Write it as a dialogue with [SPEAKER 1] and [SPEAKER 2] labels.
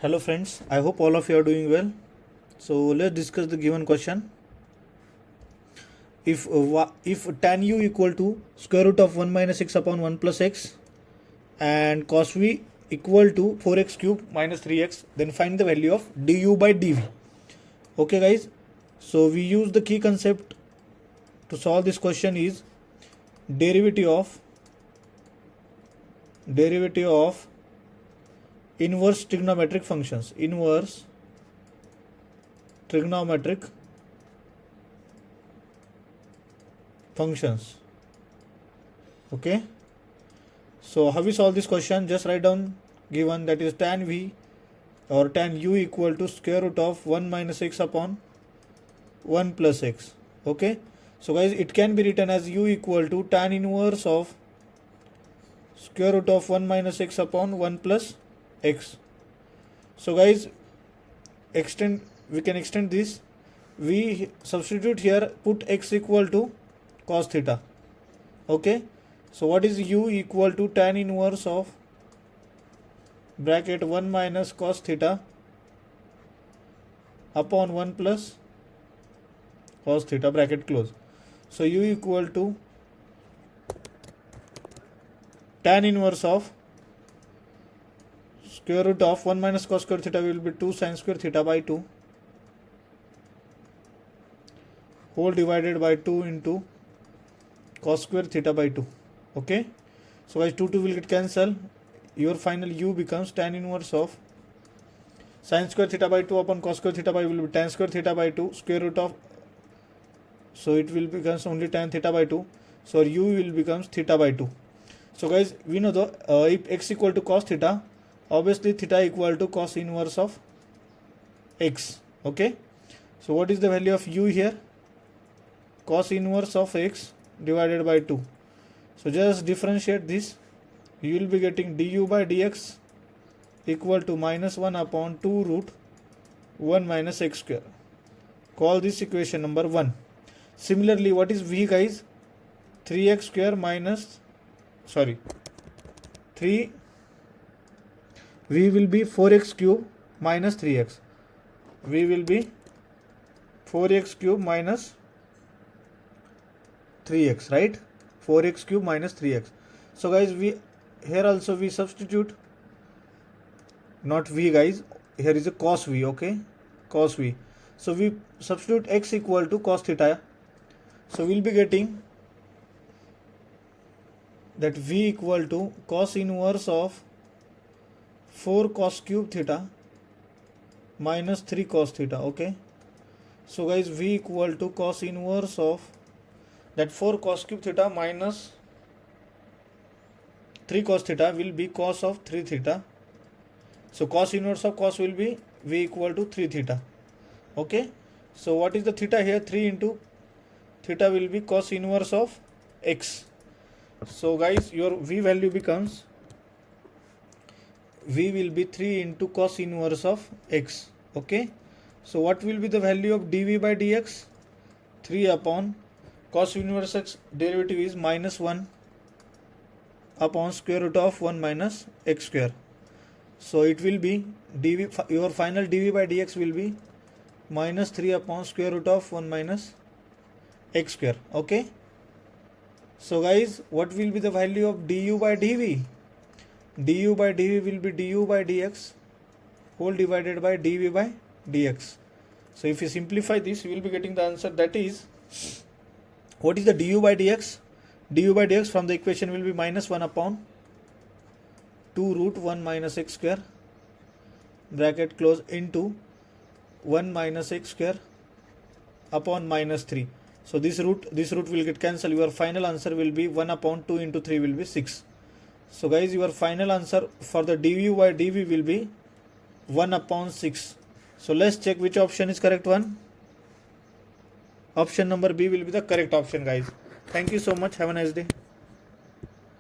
[SPEAKER 1] Hello friends, I hope all of you are doing well. So let's discuss the given question. If tan u equal to square root of 1 minus x upon 1 plus x and cos v equal to 4x cube minus 3x, then find the value of du by dv. Okay guys, so we use the key concept to solve this question is derivative of inverse trigonometric functions. Inverse trigonometric functions. Okay, so how we solve this question? Just write down given, that is tan v or tan u equal to square root of 1 minus x upon 1 plus x. Okay, so guys, it can be written as u equal to tan inverse of square root of 1 minus x upon 1 plus x. So guys, we can extend this. We substitute here, put x equal to cos theta. Okay, so what is u equal to tan inverse of bracket 1 minus cos theta upon 1 plus cos theta bracket close. So u equal to tan inverse of square root of 1 minus cos square theta will be 2 sin square theta by 2 whole divided by 2 into cos square theta by 2. Okay, so guys, 2 will get cancelled. Your final u becomes tan inverse of sin square theta by 2 upon cos square theta by will be tan square theta by 2 square root of, so it will becomes only tan theta by 2, so u will becomes theta by 2. So guys, we know the if x equal to cos theta, obviously theta equal to cos inverse of x. Okay, so what is the value of u here? Cos inverse of x divided by 2. So just differentiate this, you will be getting du by dx equal to minus 1 upon 2 root 1 minus x square. Call this equation number 1. Similarly, what is v guys? 3x square minus 3 v will be 4x cube minus 3x. v will be 4x cube minus 3x, right? 4x cube minus 3x. So guys, we here also we substitute, not v guys, here is a cos v. Okay, cos v. So we substitute x equal to cos theta. So we'll be getting that v equal to cos inverse of 4 cos cube theta minus 3 cos theta. Okay, so guys, v equal to cos inverse of that 4 cos cube theta minus 3 cos theta will be cos of 3 theta. So cos inverse of cos will be v equal to 3 theta. Okay, so what is the theta here? 3 into theta will be cos inverse of x. So guys, your v value becomes, v will be 3 into cos inverse of x. Okay, so what will be the value of dv by dx? 3 upon cos inverse x derivative is minus 1 upon square root of 1 minus x square. So it will be dv, your final dv by dx will be minus 3 upon square root of 1 minus x square. Okay, so guys, what will be the value of du by dv? Du by dv will be du by dx whole divided by dv by dx. So if you simplify this, you will be getting the answer, that is, what is the du by dx? Du by dx from the equation will be minus 1 upon 2 root 1 minus x square bracket close into 1 minus x square upon minus 3. So this root will get cancelled. Your final answer will be 1 upon 2 into 3 will be 6. So guys, your final answer for the du by dv will be 1 upon 6. So let's check which option is correct one. Option number B will be the correct option guys. Thank you so much. Have a nice day.